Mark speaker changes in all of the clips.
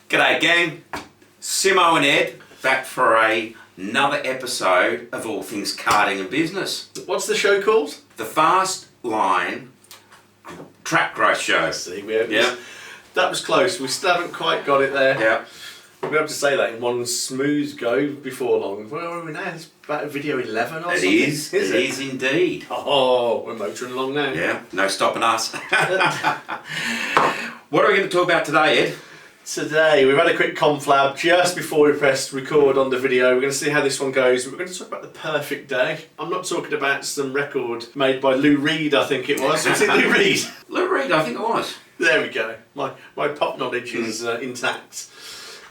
Speaker 1: G'day gang, Simo and Ed back for another episode of All Things Karting and Business.
Speaker 2: What's the show called?
Speaker 1: The Fastline Track Growth Show.
Speaker 2: See, that was close. We still haven't quite got it there.
Speaker 1: Yeah.
Speaker 2: We'll be able to say that in one smooth go before long. Where are we now? It's about video 11 or something.
Speaker 1: It is indeed.
Speaker 2: Oh, we're motoring along now.
Speaker 1: Yeah, no stopping us. What are we going to talk about today, Ed?
Speaker 2: Today, we've had a quick conflab just before we pressed record on the video. We're going to see how this one goes. We're going to talk about the perfect day. I'm not talking about some record made by Lou Reed, I think it was. Was it Lou Reed?
Speaker 1: Lou Reed, I think it was.
Speaker 2: There we go. My pop knowledge is intact.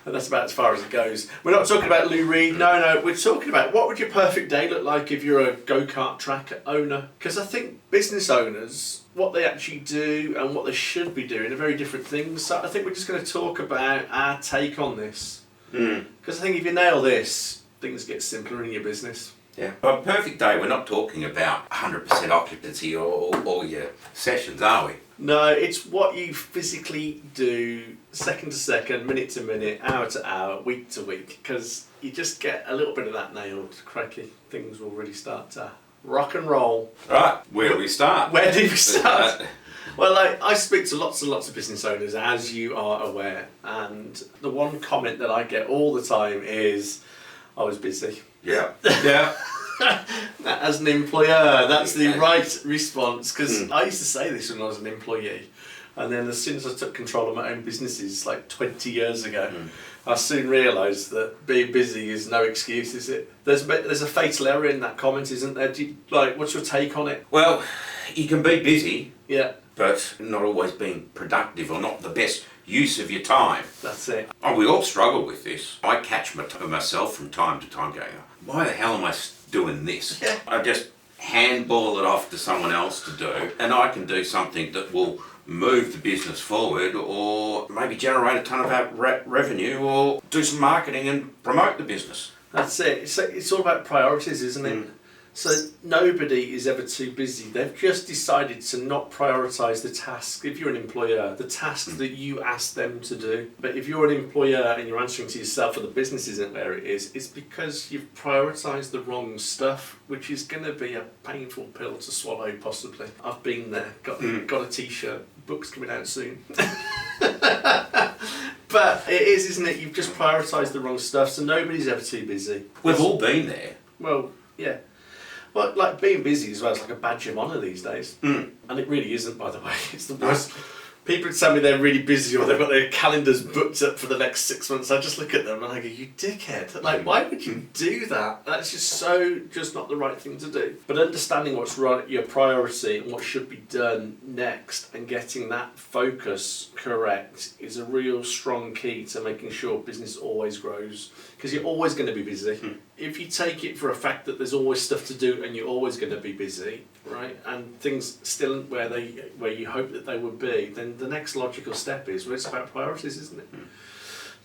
Speaker 2: And that's about as far as it goes. We're not talking about Lou Reed, no, we're talking about what would your perfect day look like if you're a go-kart track owner. Because I think business owners, what they actually do and what they should be doing are very different things. So I think we're just going to talk about our take on this. Because I think if you nail this, things get simpler in your business.
Speaker 1: Yeah. By perfect day, we're not talking about 100% occupancy or all your sessions, are we?
Speaker 2: No, it's what you physically do second to second, minute to minute, hour to hour, week to week, because you just get a little bit of that nailed. Crikey, things will really start to rock and roll.
Speaker 1: Right, where do we start?
Speaker 2: Where do we start? Well, I speak to lots and lots of business owners, as you are aware, and the one comment that I get all the time is, I was busy.
Speaker 1: Yeah. Yeah.
Speaker 2: As an employer, that's the right response, because I used to say this when I was an employee, and then as soon as I took control of my own businesses like 20 years ago, I soon realised that being busy is no excuse, is it? There's a fatal error in that comment, isn't there? What's your take on it?
Speaker 1: Well, you can be busy,
Speaker 2: yeah,
Speaker 1: but not always being productive or not the best use of your time.
Speaker 2: That's it.
Speaker 1: Oh, we all struggle with this. I catch myself from time to time going, why the hell am I doing this?
Speaker 2: Yeah.
Speaker 1: I just handball it off to someone else to do, and I can do something that will move the business forward or maybe generate a ton of revenue or do some marketing and promote the business.
Speaker 2: That's it. It's all about priorities, isn't it? So nobody is ever too busy. They've just decided to not prioritise the task, if you're an employer, the task that you ask them to do. But if you're an employer and you're answering to yourself or the business isn't where it is, it's because you've prioritised the wrong stuff, which is going to be a painful pill to swallow, possibly. I've been there, got a t-shirt, book's coming out soon. But it is, isn't it? You've just prioritised the wrong stuff, so nobody's ever too busy.
Speaker 1: We've all been there.
Speaker 2: Well, yeah. Well, like being busy as well is like a badge of honour these days. And it really isn't, by the way. It's the worst. People tell me they're really busy or they've got their calendars booked up for the next 6 months. I just look at them and I go, you dickhead. Like, why would you do that? That's just not the right thing to do. But understanding what's right, your priority and what should be done next and getting that focus correct is a real strong key to making sure business always grows. Because you're always going to be busy. If you take it for a fact that there's always stuff to do and you're always going to be busy, right, and things still aren't where you hope that they would be, then the next logical step is, well, it's about priorities, isn't it?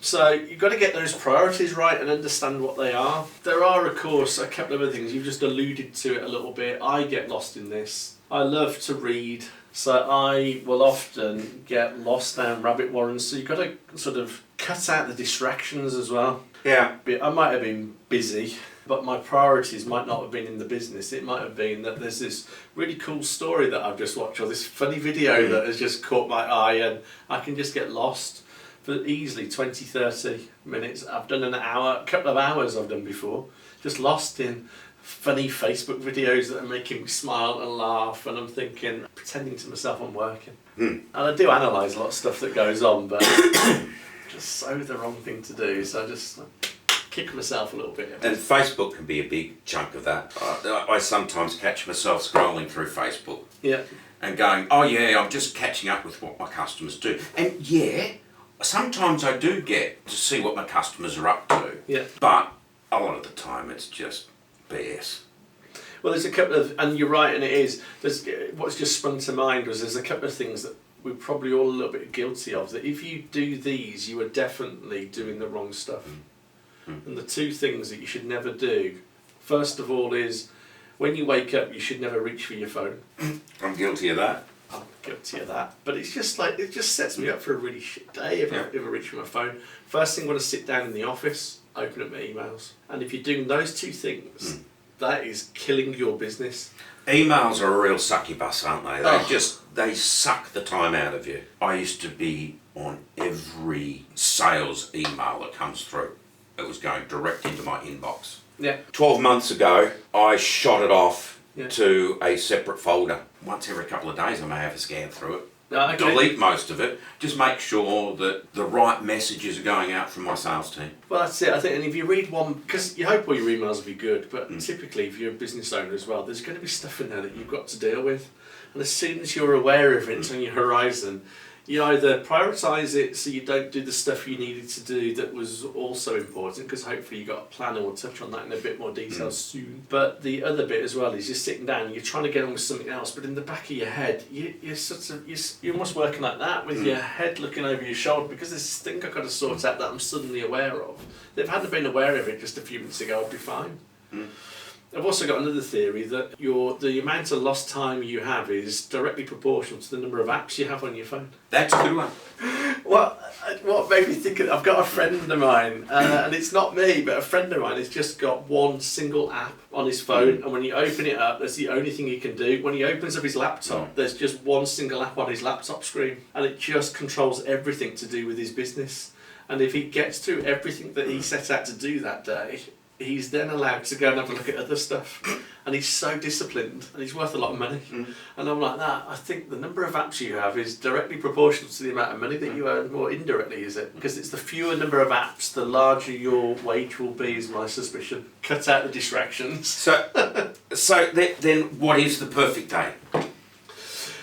Speaker 2: So you've got to get those priorities right and understand what they are. There are, of course, a couple of other things. You've just alluded to it a little bit. I get lost in this. I love to read, so I will often get lost down rabbit warrens. So you've got to sort of cut out the distractions as well.
Speaker 1: Yeah.
Speaker 2: I might have been busy, but my priorities might not have been in the business. It might have been that there's this really cool story that I've just watched or this funny video that has just caught my eye, and I can just get lost for easily 20, 30 minutes. I've done an hour, a couple of hours I've done before, just lost in funny Facebook videos that are making me smile and laugh, and I'm thinking, pretending to myself I'm working. And I do analyse a lot of stuff that goes on, but just so the wrong thing to do, so I just kick myself a little bit.
Speaker 1: And Facebook can be a big chunk of that. I sometimes catch myself scrolling through Facebook and going, oh yeah, I'm just catching up with what my customers do. And yeah, sometimes I do get to see what my customers are up to.
Speaker 2: Yeah.
Speaker 1: But a lot of the time it's just BS.
Speaker 2: Well, there's a couple of, and you're right, and it is, what's just sprung to mind was there's a couple of things that we're probably all a little bit guilty of, that if you do these, you are definitely doing the wrong stuff. And the two things that you should never do, first of all, is when you wake up, you should never reach for your phone.
Speaker 1: I'm guilty of that.
Speaker 2: I'm guilty of that. But it's just like, it just sets me up for a really shit day if I reach for my phone. First thing when I sit down in the office, open up my emails. And if you're doing those two things, that is killing your business.
Speaker 1: Emails are a real sucky bus, aren't they? They suck the time out of you. I used to be on every sales email that comes through. It was going direct into my inbox.
Speaker 2: Yeah.
Speaker 1: 12 months ago, I shot it off to a separate folder. Once every couple of days, I may have a scan through it. Delete most of it. Just make sure that the right messages are going out from my sales team.
Speaker 2: Well, that's it. I think, and if you read one, because you hope all your emails will be good, but typically, if you're a business owner as well, there's going to be stuff in there that you've got to deal with. And as soon as you're aware of it, it's on your horizon. You either prioritise it so you don't do the stuff you needed to do that was also important, because hopefully you got a plan, and we'll touch on that in a bit more detail soon. But the other bit as well is you're sitting down and you're trying to get on with something else, but in the back of your head, you're almost working like that with your head looking over your shoulder, because there's this thing I've got to sort out that I'm suddenly aware of. If I hadn't been aware of it just a few minutes ago, I'd be fine. I've also got another theory that the amount of lost time you have is directly proportional to the number of apps you have on your phone.
Speaker 1: That's a good one.
Speaker 2: What made me think of, I've got a friend of mine, and it's not me, but a friend of mine has just got one single app on his phone, and when you open it up, that's the only thing he can do. When he opens up his laptop, there's just one single app on his laptop screen, and it just controls everything to do with his business. And if he gets through everything that he set out to do that day, he's then allowed to go and have a look at other stuff, and he's so disciplined, and he's worth a lot of money. And I'm like that. I think the number of apps you have is directly proportional to the amount of money that you earn, or indirectly, is it? Because it's the fewer number of apps, the larger your wage will be, is my suspicion. Cut out the distractions.
Speaker 1: So then what is the perfect day?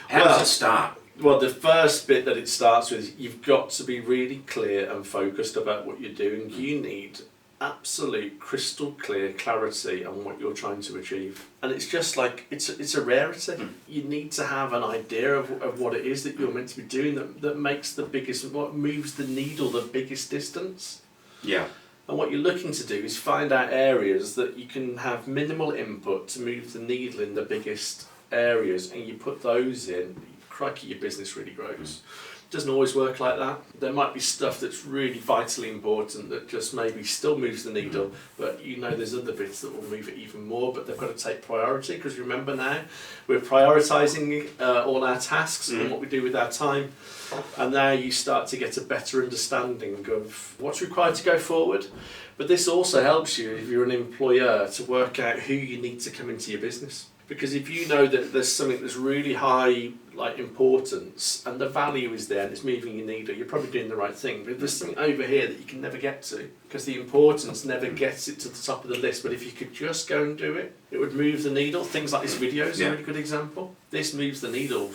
Speaker 1: How does it start?
Speaker 2: Well, the first bit that it starts with, you've got to be really clear and focused about what you're doing. You need absolute crystal clear clarity on what you're trying to achieve, and it's just like it's a rarity. You need to have an idea of what it is that you're meant to be doing that makes the biggest, what moves the needle the biggest distance. And what you're looking to do is find out areas that you can have minimal input to move the needle in the biggest areas, and you put those in, crikey, your business really grows. Doesn't always work like that. There might be stuff that's really vitally important that just maybe still moves the needle, but you know there's other bits that will move it even more, but they've got to take priority, because remember now, we're prioritising all our tasks and what we do with our time, and now you start to get a better understanding of what's required to go forward. But this also helps you, if you're an employer, to work out who you need to come into your business. Because if you know that there's something that's really high importance, and the value is there and it's moving your needle, you're probably doing the right thing. But if there's something over here that you can never get to, because the importance never gets it to the top of the list, but if you could just go and do it, it would move the needle. Things like this video is a really good example. This moves the needle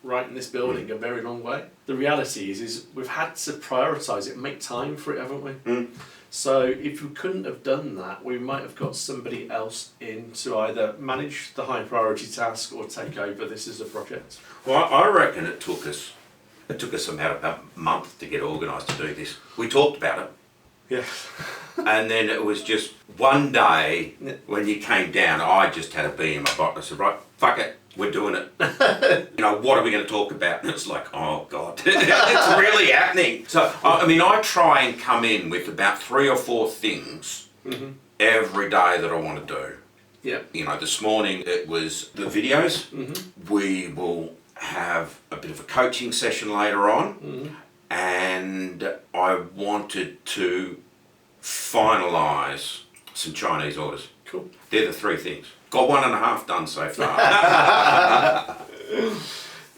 Speaker 2: right in this building a very long way. The reality is we've had to prioritise it, make time for it, haven't we? So if we couldn't have done that, we might have got somebody else in to either manage the high priority task or take over this as a project.
Speaker 1: Well, I reckon it took us about a month to get organised to do this. We talked about it.
Speaker 2: Yeah.
Speaker 1: And then it was just one day when you came down, I just had a bee in my bottom. I said, right, fuck it, we're doing it. What are we going to talk about? And it's like, oh God, it's really happening. So, I try and come in with about 3 or 4 things every day that I want to do.
Speaker 2: Yeah.
Speaker 1: This morning it was the videos. We will have a bit of a coaching session later on. And I wanted to finalise some Chinese orders.
Speaker 2: Cool.
Speaker 1: They're the 3 things. Got 1.5 done so far.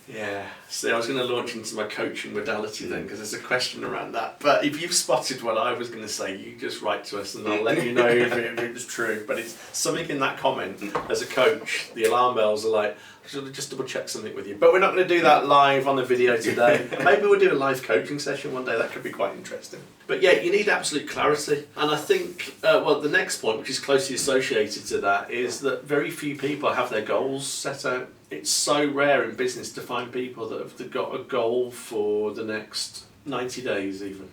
Speaker 2: Yeah. So I was going to launch into my coaching modality then, because there's a question around that. But if you've spotted what I was going to say, you just write to us and I'll let you know if it was true. But it's something in that comment. As a coach, the alarm bells are like, I should just double check something with you. But we're not going to do that live on the video today. Maybe we'll do a live coaching session one day. That could be quite interesting. But yeah, you need absolute clarity. And I think, the next point, which is closely associated to that, is that very few people have their goals set out. It's so rare in business to find people that have got a goal for the next 90 days even.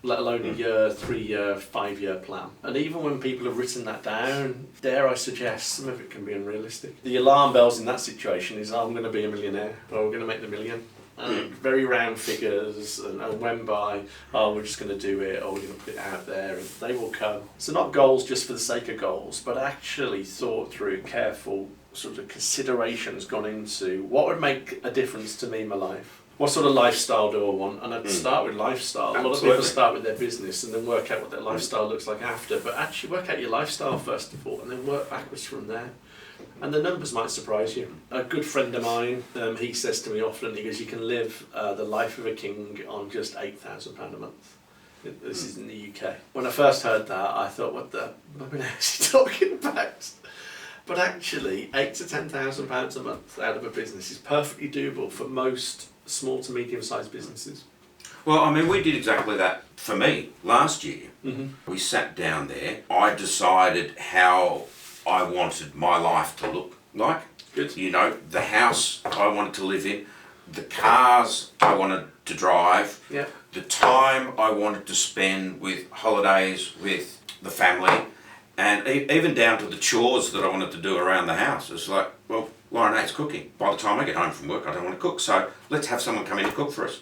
Speaker 2: let alone a year, 3-year, 5-year plan. And even when people have written that down, dare I suggest, some of it can be unrealistic. The alarm bells in that situation is, I'm going to be a millionaire, or we're going to make the million. Very round figures, and when by, we're just going to do it, or we're going to put it out there, and they will come. So not goals just for the sake of goals, but actually thought through, careful sort of considerations gone into what would make a difference to me in my life. What sort of lifestyle do I want? And I'd start with lifestyle. A lot of people start with their business and then work out what their lifestyle looks like after, but actually work out your lifestyle first of all, and then work backwards from there. And the numbers might surprise you. A good friend of mine, he says to me often, he goes, you can live the life of a king on just £8,000 a month. This is in the UK. When I first heard that, I thought, what the hell is he talking about? But actually, £8,000 to £10,000 a month out of a business is perfectly doable for most small to medium-sized businesses.
Speaker 1: Well, I mean, we did exactly that for me last year. We sat down there. I decided how I wanted my life to look like.
Speaker 2: Good.
Speaker 1: You know, the house I wanted to live in, the cars I wanted to drive, the time I wanted to spend with holidays with the family, and even down to the chores that I wanted to do around the house. It's like, well, Lauren hates cooking. By the time I get home from work, I don't want to cook, so let's have someone come in and cook for us.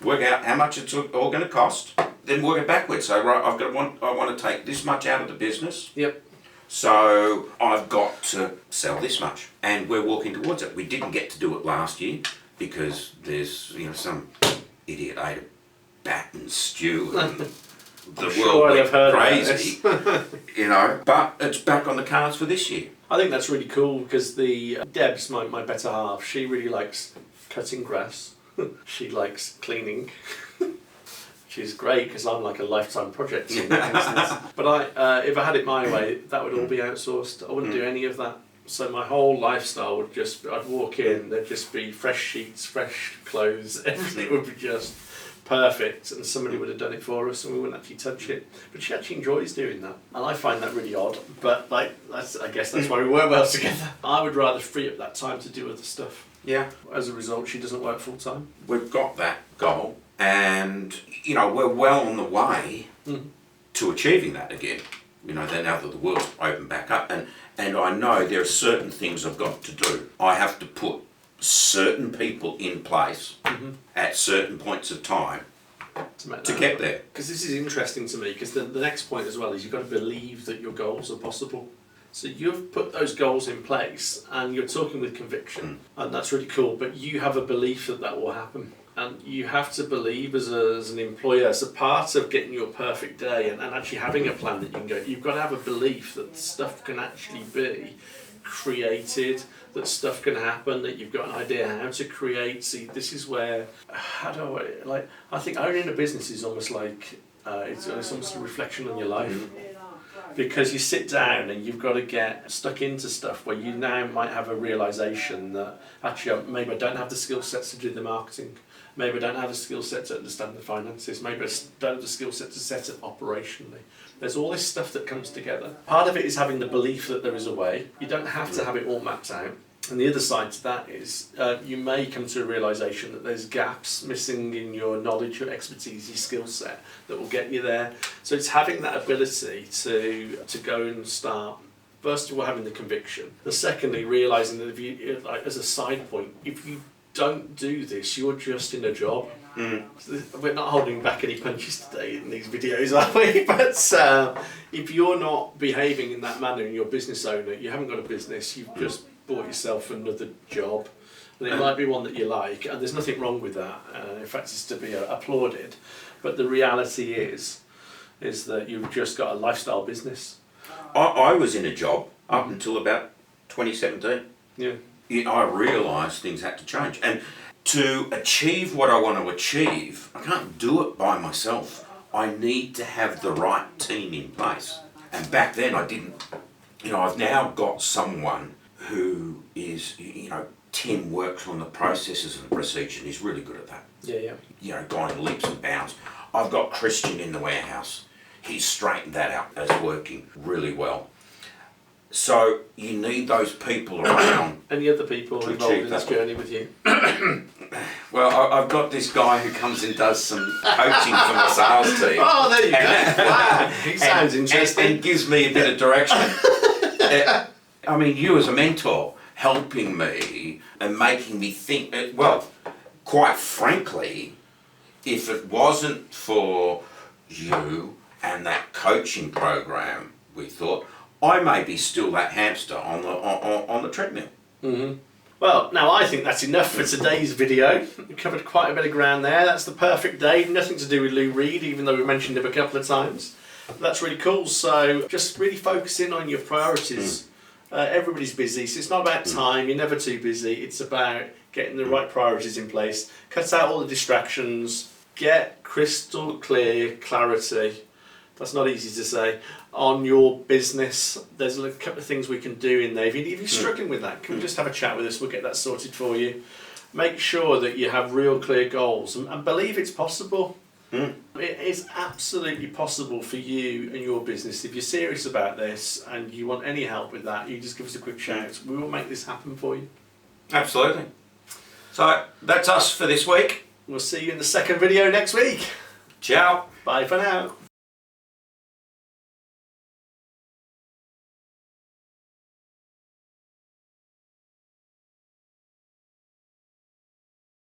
Speaker 1: Work out how much it's all going to cost, then work it backwards. So, right, I want to take this much out of the business.
Speaker 2: Yep.
Speaker 1: So I've got to sell this much, and we're walking towards it. We didn't get to do it last year because there's some idiot ate a bat and stew, and the world went crazy, But it's back on the cards for this year.
Speaker 2: I think that's really cool because Deb's my better half. She really likes cutting grass. She likes cleaning. She's great because I'm like a lifetime project in that instance. But if I had it my way, that would all be outsourced. I wouldn't do any of that. So my whole lifestyle would I'd walk in, there'd just be fresh sheets, fresh clothes, everything would be just perfect, and somebody would have done it for us and we wouldn't actually touch it. But she actually enjoys doing that. And I find that really odd, but I guess that's why we work well together. I would rather free up that time to do other stuff.
Speaker 1: Yeah.
Speaker 2: As a result, she doesn't work full time.
Speaker 1: We've got that goal, and we're well on the way to achieving that again. Now that the world's opened back up, and I know there are certain things I've got to do. I have to put certain people in place at certain points of time to get there.
Speaker 2: Because this is interesting to me, because the next point as well is you've got to believe that your goals are possible. So you've put those goals in place and you're talking with conviction, and that's really cool, but you have a belief that will happen. And you have to believe as an employer, as a part of getting your perfect day and actually having a plan that you can go, you've got to have a belief that stuff can actually be created, that stuff can happen, that you've got an idea how to create. See, this is where, I think owning a business is almost like, it's almost a reflection on your life. Because you sit down and you've got to get stuck into stuff where you now might have a realisation that actually maybe I don't have the skill sets to do the marketing, maybe I don't have the skill set to understand the finances, maybe I don't have the skill set to set it operationally. There's all this stuff that comes together. Part of it is having the belief that there is a way. You don't have to have it all mapped out. And the other side to that is you may come to a realisation that there's gaps missing in your knowledge, your expertise, your skill set that will get you there. So it's having that ability to go and start, first of all, having the conviction. The secondly, realising that if you, as a side point, if you don't do this, you're just in a job. We're not holding back any punches today in these videos, are we? But if you're not behaving in that manner and you're a business owner, you haven't got a business, you've just bought yourself another job, and it might be one that you like, and there's nothing wrong with that. In fact, it's to be applauded. But the reality is that you've just got a lifestyle business.
Speaker 1: I was in a job up until about 2017. Yeah. I realised things had to change, and to achieve what I want to achieve, I can't do it by myself. I need to have the right team in place. And back then I didn't. I've now got someone who is, Tim works on the processes and procedure, and he's really good at that.
Speaker 2: Yeah.
Speaker 1: Going leaps and bounds. I've got Christian in the warehouse. He's straightened that out. It's working really well. So you need those people around.
Speaker 2: Any other people involved in this journey with you?
Speaker 1: Well, I've got this guy who comes and does some coaching for my sales team.
Speaker 2: Oh, there you go. Wow, he sounds interesting.
Speaker 1: And gives me a bit of direction. I mean, you as a mentor, helping me and making me think, well, quite frankly, if it wasn't for you and that coaching program, we thought, I may be still that hamster on the treadmill.
Speaker 2: Mm-hmm. Well, now I think that's enough for today's video. We covered quite a bit of ground there. That's the perfect day. Nothing to do with Lou Reed, even though we mentioned him a couple of times. But that's really cool. So just really focusing on your priorities. Everybody's busy, so it's not about time. You're never too busy. It's about getting the right priorities in place. Cut out all the distractions. Get crystal clear clarity. That's not easy to say. On your business, there's a couple of things we can do in there. If you're struggling with that, can we just have a chat with us? We'll get that sorted for you. Make sure that you have real clear goals and believe it's possible. It is absolutely possible for you and your business. If you're serious about this and you want any help with that, you just give us a quick shout. We will make this happen for you.
Speaker 1: Absolutely. So that's us for this week.
Speaker 2: We'll see you in the second video next week.
Speaker 1: Ciao.
Speaker 2: Bye for now.